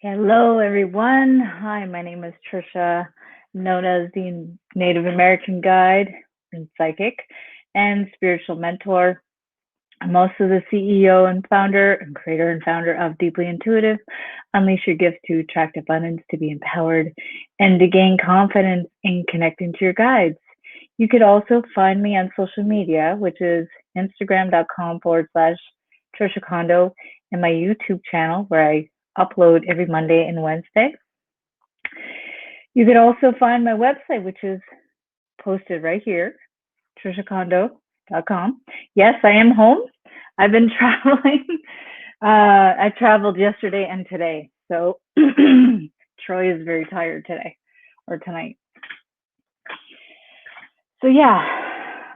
Hello, everyone. Hi, my name is Trisha, known as the Native American Guide and Psychic and Spiritual Mentor. I'm also the CEO and founder and creator and founder of Deeply Intuitive. Unleash your gift to attract abundance, to be empowered, and to gain confidence in connecting to your guides. You could also find me on social media, which is instagram.com/trishacondo, and my YouTube channel, where I upload every Monday and Wednesday. You could also find my website, which is posted right here, trishacondo.com. Yes, I am home. I've been traveling. I traveled yesterday and today. So Troy is very tired today or tonight. So yeah,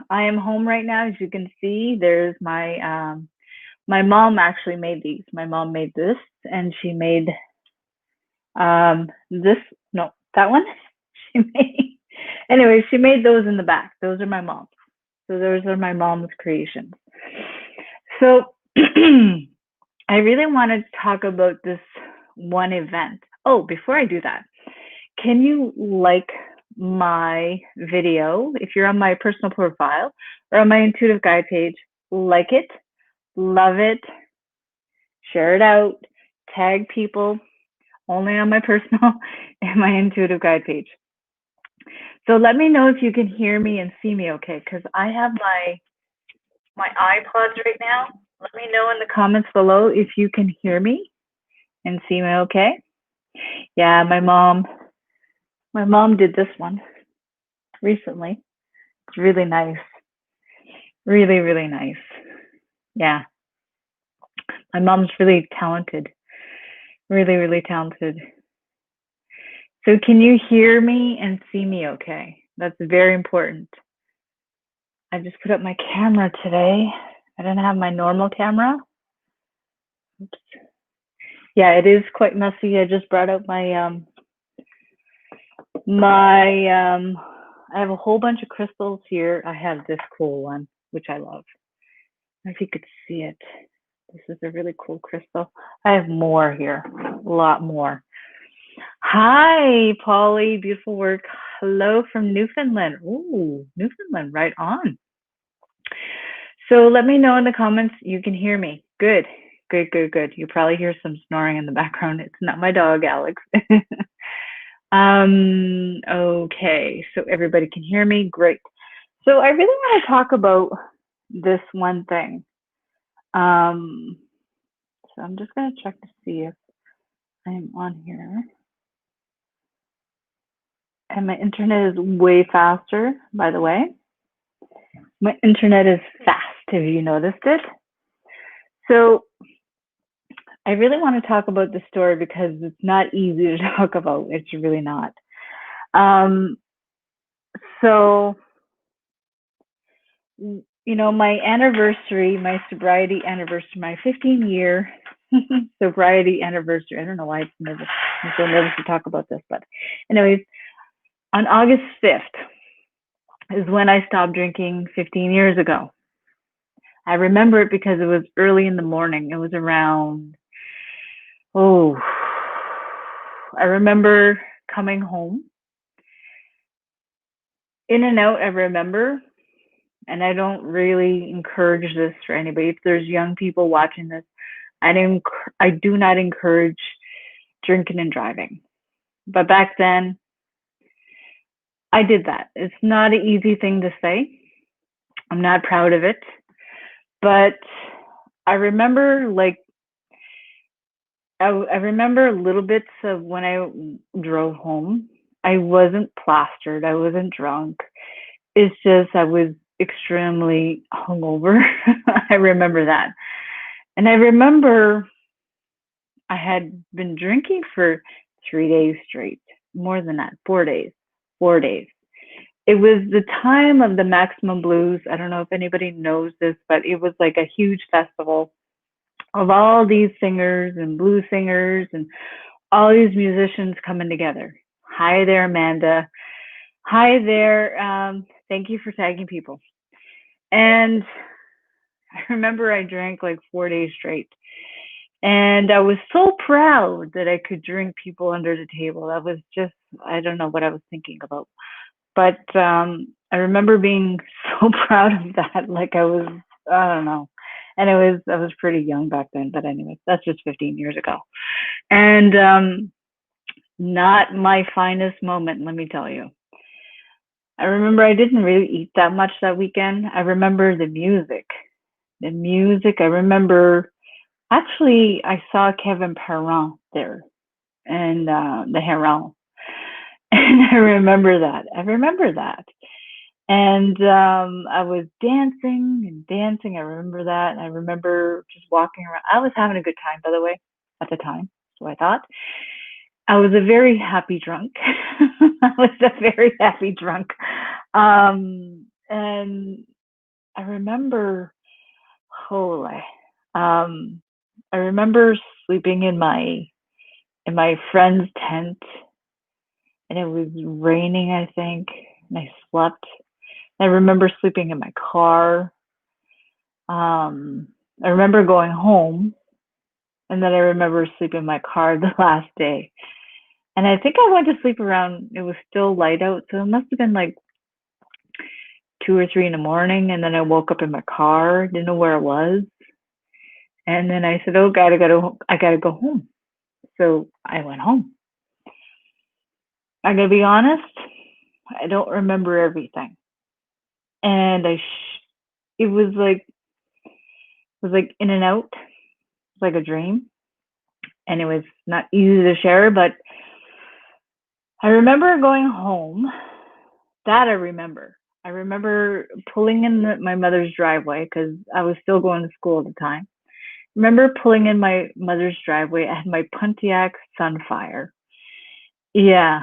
I am home right now. As you can see, there's my mom actually made these. My mom made this, and she made this. No, that one. She made. Anyway, she made those in the back. Those are my mom's. So those are my mom's creations. So I really want to talk about this one event. Oh, before I do that, can you like my video if you're on my personal profile or on my intuitive guide page? Like it, love it, share it out, tag people only on my personal and my intuitive guide page. So let me know if you can hear me and see me okay, because I have my iPods right now. Let me know in the comments below if you can hear me and see me okay. Yeah, my mom did this one recently. It's really nice. Really, really nice. Yeah. My mom's really talented. Really, really talented. So can you hear me and see me okay? That's very important. I just put up my camera today. I didn't have my normal camera. Oops. Yeah, it is quite messy. I just brought out my I have a whole bunch of crystals here. I have this cool one, which I love. I don't know if you could see it. This is a really cool crystal. I have more here, a lot more. Hi, Polly. Beautiful work. Hello from Newfoundland. Ooh, Newfoundland, right on. So let me know in the comments you can hear me. Good, good, good, good. You probably hear some snoring in the background. It's not my dog, Alex. Okay, so everybody can hear me. Great. So I really want to talk about this one thing. So I'm just going to check to see if I'm on here. And my internet is way faster, by the way. My internet is fast. Have you noticed it? So I really want to talk about the story because it's not easy to talk about. It's really not. So, my anniversary, my sobriety anniversary, my 15-year sobriety anniversary. I don't know why I'm so nervous to talk about this, but anyways, on August 5th is when I stopped drinking 15 years ago. I remember it because it was early in the morning. It was around, I remember coming home. In and out, I remember, and I don't really encourage this for anybody. If there's young people watching this, I do not encourage drinking and driving. But back then, I did that. It's not an easy thing to say. I'm not proud of it. But I remember I remember little bits of when I drove home. I wasn't plastered. I wasn't drunk. It's just I was extremely hungover. I remember that. And I remember I had been drinking for 3 days straight, more than that, 4 days. 4 days. It was the time of the Maximum Blues. I don't know if anybody knows this, but it was like a huge festival of all these singers and blues singers and all these musicians coming together. Hi there, Amanda. Hi there. Thank you for tagging people. And I remember I drank like 4 days straight. And I was so proud that I could drink people under the table. That was just, I don't know what I was thinking about. But I remember being so proud of that. Like I was, I don't know. And I was pretty young back then. But anyway, that's just 15 years ago. And not my finest moment, let me tell you. I remember I didn't really eat that much that weekend. I remember the music. The music. I remember actually I saw Kevin Perrin there and the Heron. And I remember that. I remember that. And I was dancing and dancing. I remember that. And I remember just walking around. I was having a good time, by the way, at the time. So I thought. I was a very happy drunk. I was a very happy drunk. And I remember, holy, I remember sleeping in my friend's tent, and it was raining, I think, and I slept. I remember sleeping in my car. I remember going home, and then I remember sleeping in my car the last day. And I think I went to sleep around, it was still light out, so it must have been like 2 or 3 in the morning. And then I woke up in my car, didn't know where I was. And then I said, "Oh God, I gotta go home." So I went home. I'm gonna be honest, I don't remember everything. And it was like in and out, like a dream. And it was not easy to share, but I remember going home. That I remember. I remember pulling in my mother's driveway because I was still going to school at the time. Remember pulling in my mother's driveway. I had my Pontiac Sunfire. Yeah.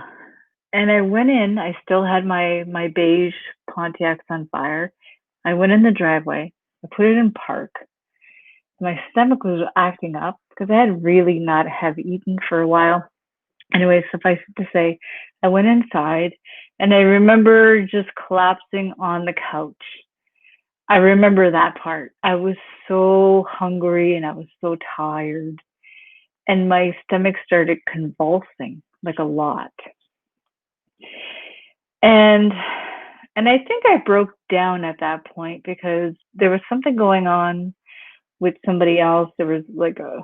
And I went in, I still had my beige Pontiac Sunfire. I went in the driveway. I put it in park. My stomach was acting up because I had really not have eaten for a while. Anyway, suffice it to say, I went inside and I remember just collapsing on the couch. I remember that part. I was so hungry and I was so tired, and my stomach started convulsing like a lot. And and I think I broke down at that point because there was something going on with somebody else. There was like a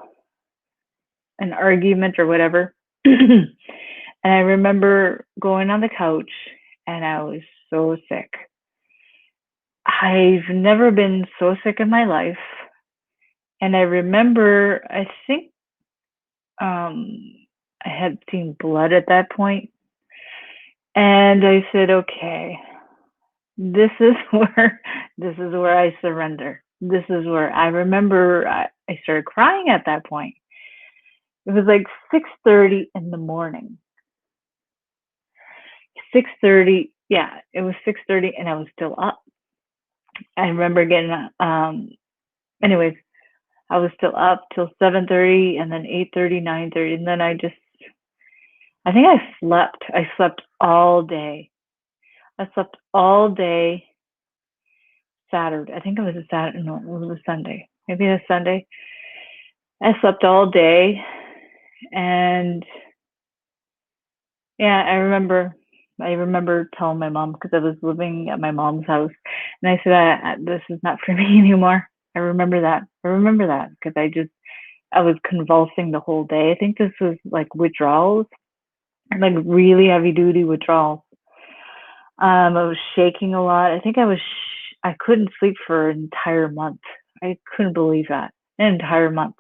an argument or whatever. And I remember going on the couch and I was so sick. I've never been so sick in my life. And I remember, I think um, I had seen blood at that point. And I said, okay, this is this is where I surrender. This is where I remember I started crying at that point. It was like 6:30 in the morning. 6:30, yeah, it was 6:30 and I was still up. I remember getting anyways, I was still up till 7:30 and then 8:30, 9:30, and then I think I slept. I slept all day. I slept all day Saturday. I think it was a Saturday. No, it was a Sunday. Maybe a Sunday. I slept all day, and yeah, I remember telling my mom because I was living at my mom's house, and I said, "This is not for me anymore." I remember that. I remember that because I was convulsing the whole day. I think this was like withdrawals, like really heavy duty withdrawals. I was shaking a lot. I think I couldn't sleep for an entire month. I couldn't believe that. An entire month.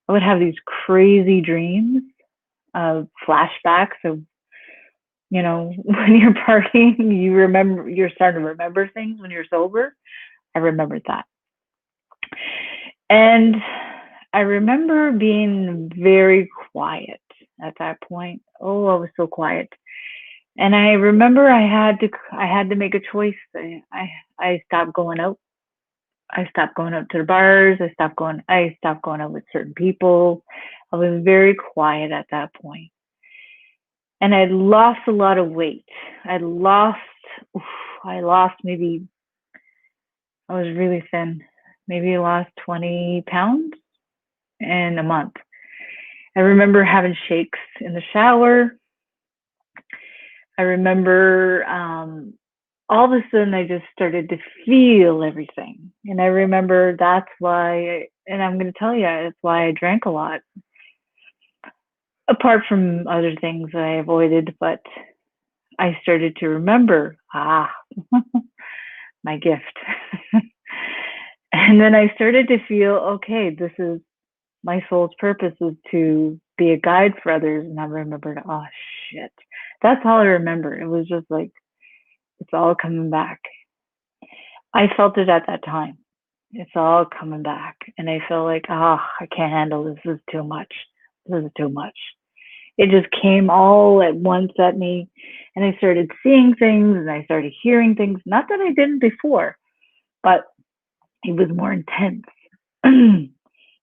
I would have these crazy dreams of flashbacks of, when you're partying, you're starting to remember things when you're sober. I remembered that. And I remember being very quiet at that point. Oh, I was so quiet. And I remember I had to make a choice. I stopped going out. I stopped going out to the bars. I stopped going out with certain people. I was very quiet at that point. And I'd lost a lot of weight. I'd lost oof, I lost maybe I was really thin. Maybe I lost 20 pounds. in a month. I remember having shakes in the shower. I remember all of a sudden I just started to feel everything. And I remember that's why, and I'm going to tell you, that's why I drank a lot, apart from other things that I avoided. But I started to remember, my gift. And then I started to feel, okay, this is my soul's purpose is to be a guide for others. And I remembered, oh shit. That's all I remember. It was just like, it's all coming back. I felt it at that time. It's all coming back. And I feel like, I can't handle this. This is too much. This is too much. It just came all at once at me. And I started seeing things and I started hearing things. Not that I didn't before, but it was more intense.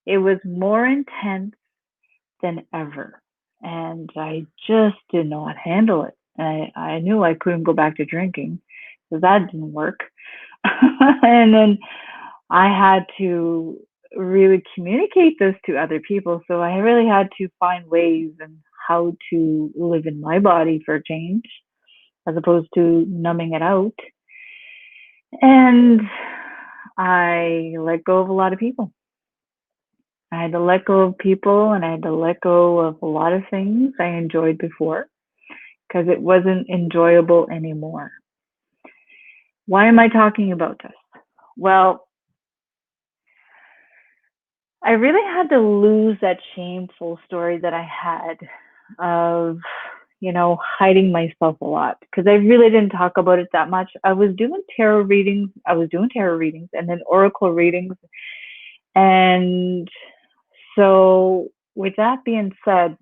It was more intense than ever. And I just did not handle it. I knew I couldn't go back to drinking, so that didn't work. And then I had to really communicate this to other people. So I really had to find ways and how to live in my body for a change, as opposed to numbing it out. And I let go of a lot of people. I had to let go of people and I had to let go of a lot of things I enjoyed before because it wasn't enjoyable anymore. Why am I talking about this? Well, I really had to lose that shameful story that I had of, hiding myself a lot because I really didn't talk about it that much. I was doing tarot readings. And then oracle readings. And so with that being said,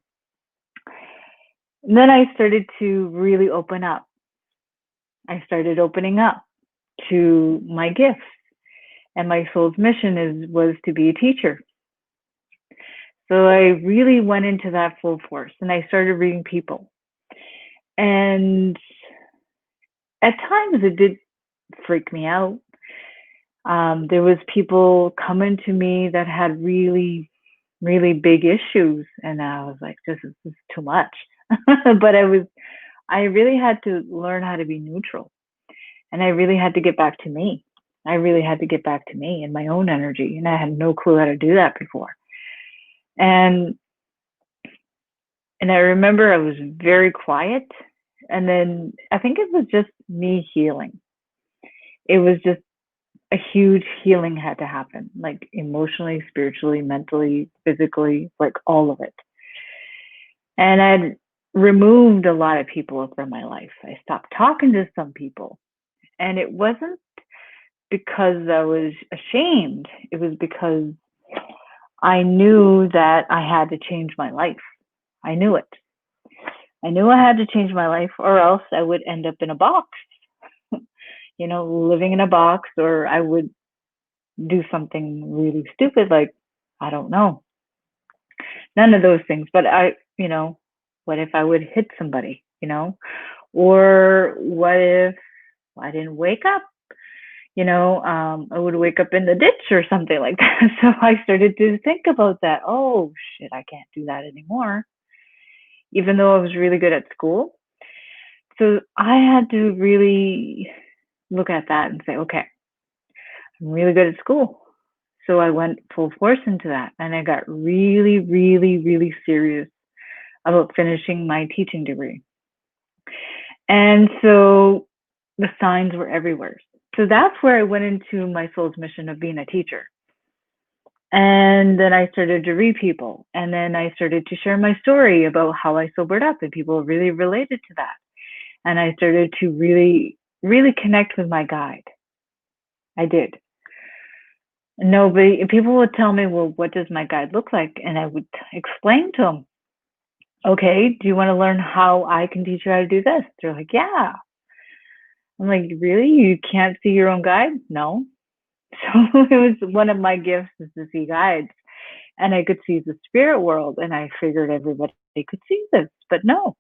then I started to really open up. I started opening up to my gifts. And my soul's mission was to be a teacher. So I really went into that full force and I started reading people. And at times it did freak me out. There was people coming to me that had really, really big issues. And I was like, this is too much. But I really had to learn how to be neutral. And I really had to get back to me. I really had to get back to me and my own energy. And I had no clue how to do that before. And I remember I was very quiet. And then I think it was just me healing. It was just a huge healing had to happen, like emotionally, spiritually, mentally, physically, like all of it. And I'd removed a lot of people from my life. I stopped talking to some people. And it wasn't because I was ashamed. It was because I knew that I had to change my life. I knew it. I knew I had to change my life or else I would end up in a box, living in a box, or I would do something really stupid like, I don't know, none of those things. But what if I would hit somebody, or what if I didn't wake up? I would wake up in the ditch or something like that. So I started to think about that. Oh shit, I can't do that anymore. Even though I was really good at school. So I had to really look at that and say, okay, I'm really good at school. So I went full force into that. And I got really, really, really serious about finishing my teaching degree. And so the signs were everywhere. So that's where I went into my soul's mission of being a teacher. And then I started to read people. And then I started to share my story about how I sobered up, and people really related to that. And I started to really, really connect with my guide. I did. People would tell me, well, what does my guide look like? And I would explain to them, okay, do you want to learn how I can teach you how to do this? They're like, yeah. I'm like, really? You can't see your own guide? No. So it was one of my gifts is to see guides. And I could see the spirit world, and I figured everybody could see this, but no.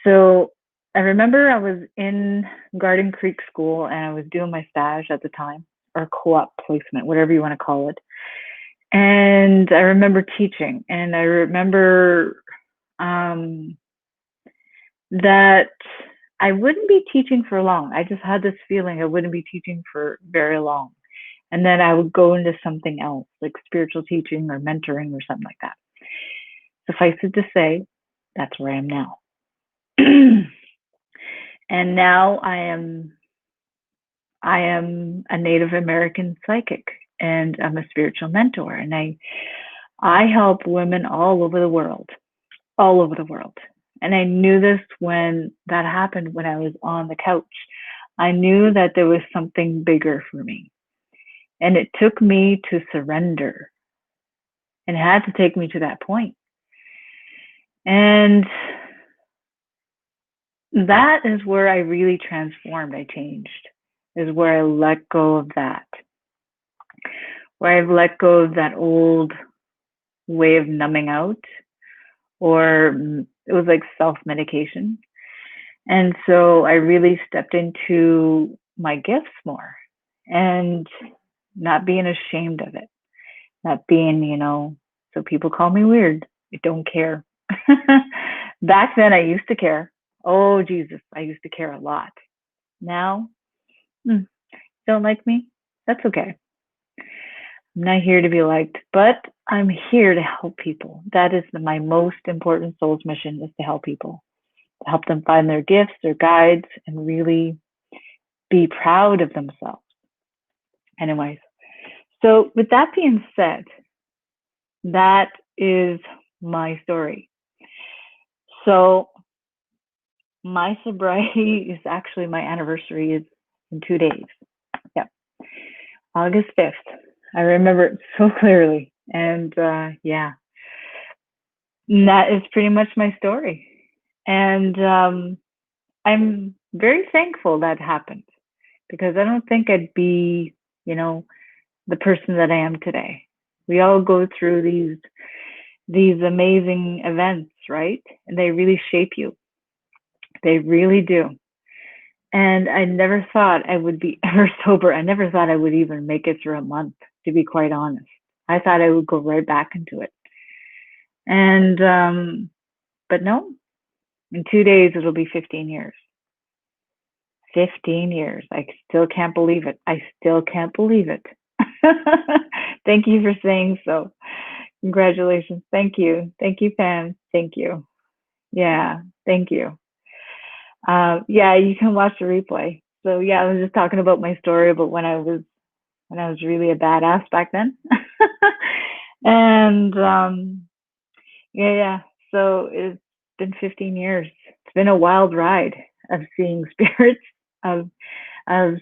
So I remember I was in Garden Creek School, and I was doing my stage at the time, or co-op placement, whatever you want to call it. And I remember teaching, and I remember um, that I wouldn't be teaching for long. I just had this feeling I wouldn't be teaching for very long. And then I would go into something else, like spiritual teaching or mentoring or something like that. Suffice it to say, that's where I am now. And now I am a Native American psychic, and I'm a spiritual mentor, and I help women all over the world. And I knew this when that happened, when I was on the couch. I knew that there was something bigger for me. And it took me to surrender, and it had to take me to that point. And that is where I really transformed. I changed, is where I let go of that, where I've let go of that old way of numbing out, or it was like self medication. And so I really stepped into my gifts more, and not being ashamed of it, not being, so people call me weird. I don't care. Back then, I used to care. Oh, Jesus, I used to care a lot. Now, don't like me? That's okay. I'm not here to be liked, but I'm here to help people. That is my most important soul's mission, is to help people, to help them find their gifts, their guides, and really be proud of themselves. Anyways, so with that being said, that is my story. So my sobriety is actually, my anniversary is in 2 days. Yep. August 5th. I remember it so clearly. And yeah, and that is pretty much my story. And I'm very thankful that happened, because I don't think I'd be, the person that I am today. We all go through these amazing events, right? And they really shape you. They really do. And I never thought I would be ever sober. I never thought I would even make it through a month, to be quite honest. I thought I would go right back into it. And but no, in 2 days it'll be 15 years. 15 years. I still can't believe it. I still can't believe it. Thank you for saying so. Congratulations. Thank you. Thank you, Pam. Thank you. Yeah, thank you. Yeah, you can watch the replay. So yeah, I was just talking about my story about when I was really a badass back then. And yeah, yeah. So it's been 15 years. It's been a wild ride of seeing spirits, of of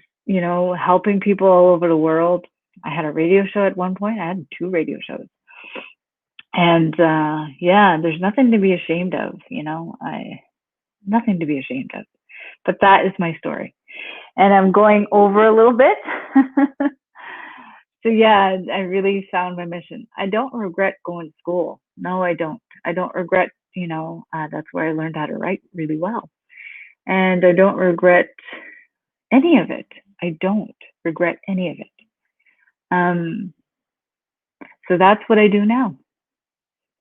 helping people all over the world. I had a radio show at one point. I had 2 radio shows. And yeah, there's nothing to be ashamed of, I nothing to be ashamed of. But that is my story. And I'm going over a little bit. So yeah, I really found my mission. I don't regret going to school. No, I don't. I don't regret, that's where I learned how to write really well. And I don't regret any of it. I don't regret any of it. Um, so that's what I do now.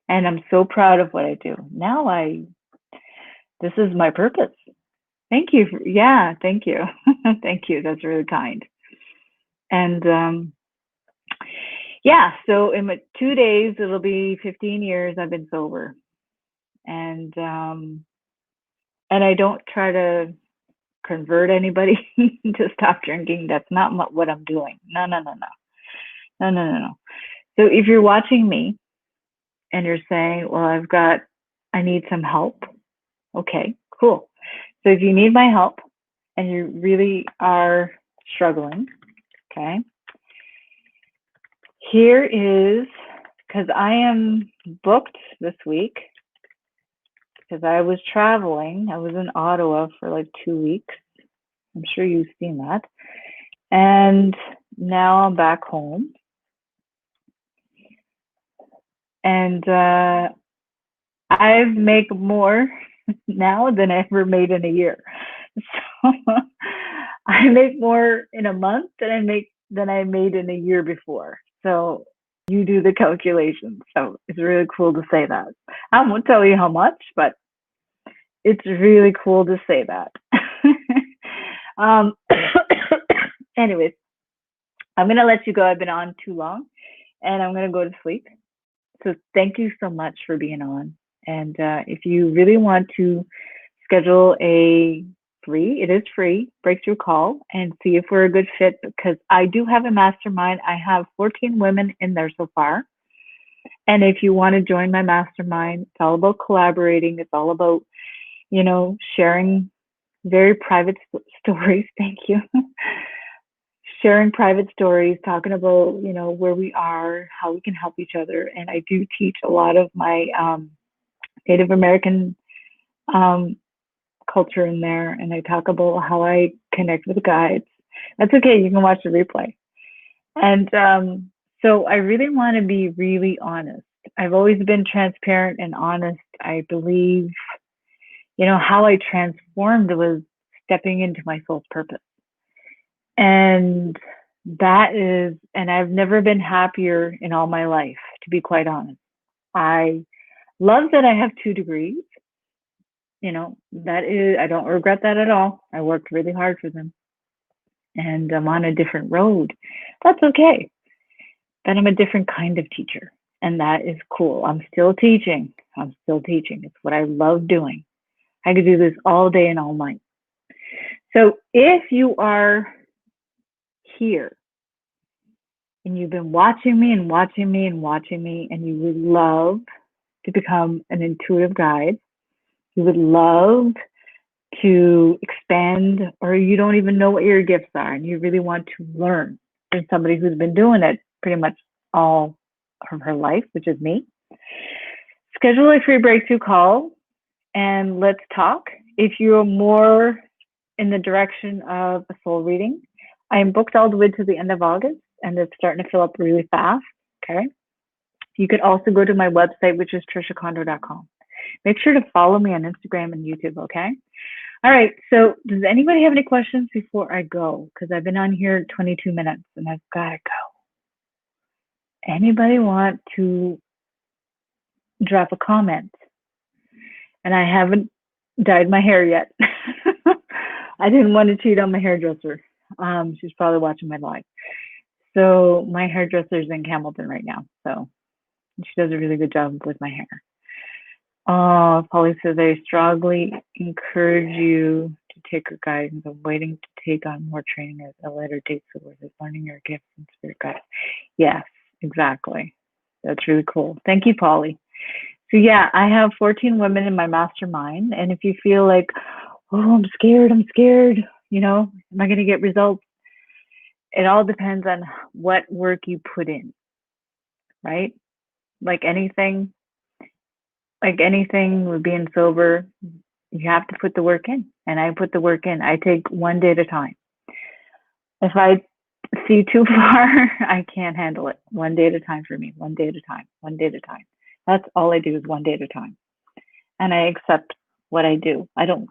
And I'm so proud of what I do. Now this is my purpose. Thank you. Yeah, thank you. Thank you. That's really kind. And yeah, so in 2 days, it'll be 15 years I've been sober. And I don't try to convert anybody to stop drinking. That's not what I'm doing. No, no, no, no. No, no, no, no. So if you're watching me and you're saying, well, I need some help. Okay, cool. So if you need my help and you really are struggling, okay, here is, because I am booked this week, because I was traveling. I was in Ottawa for like 2 weeks. I'm sure you've seen that. And now I'm back home. And I make more now than I ever made in a year. So I make more in a month than I made in a year before. So you do the calculations. So it's really cool to say that. I won't tell you how much, but it's really cool to say that. um, anyways, I'm going to let you go. I've been on too long and I'm going to go to sleep. So thank you so much for being on. And if you really want to schedule it is free, breakthrough call and see if we're a good fit, because I do have a mastermind. I have 14 women in there so far. And if you want to join my mastermind, it's all about collaborating. It's all about, sharing very private stories. Thank you. Sharing private stories, talking about, where we are, how we can help each other. And I do teach a lot of my Native American culture in there. And I talk about how I connect with guides. That's okay. You can watch the replay. And so I really want to be really honest. I've always been transparent and honest. I believe, how I transformed was stepping into my soul's purpose. And and I've never been happier in all my life, to be quite honest. I love that I have 2 degrees. I don't regret that at all. I worked really hard for them. And I'm on a different road. That's okay. But I'm a different kind of teacher. And that is cool. I'm still teaching. It's what I love doing. I could do this all day and all night. So if you are here and you've been watching me and watching me and watching me, and you would love to become an intuitive guide, you would love to expand, or you don't even know what your gifts are and you really want to learn from somebody who's been doing it pretty much all of her life, which is me, schedule a free breakthrough call and let's talk. If you're more in the direction of a soul reading, I am booked all the way to the end of August and it's starting to fill up really fast. Okay. You could also go to my website, which is trishacondo.com. Make sure to follow me on Instagram and YouTube. Okay. All right. So does anybody have any questions before I go? Because I've been on here 22 minutes and I've got to go. Anybody want to drop a comment? And I haven't dyed my hair yet. I didn't want to cheat on my hairdresser. She's probably watching my live. So my hairdresser's in Hamilton right now. So she does a really good job with my hair. Polly says, I strongly encourage you to take her guidance. I'm waiting to take on more training as a later date. So we're learning your gifts and spirit guides. Yes, exactly. That's really cool. Thank you, Polly. So yeah, I have 14 women in my mastermind. And if you feel like, oh, I'm scared, am I going to get results? It all depends on what work you put in, right? Like anything with being sober, you have to put the work in. And I put the work in. I take one day at a time. If I see too far, I can't handle it. One day at a time for me. One day at a time. One day at a time. That's all I do is one day at a time. And I accept what I do. I don't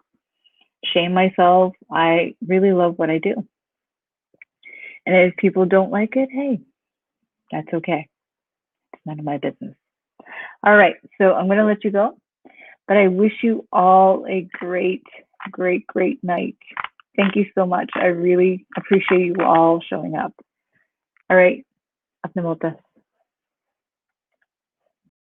shame myself. I really love what I do. And if people don't like it, hey, that's okay. It's none of my business. All right. So I'm going to let you go. But I wish you all a great, great, great night. Thank you so much. I really appreciate you all showing up. All right. Apnamota.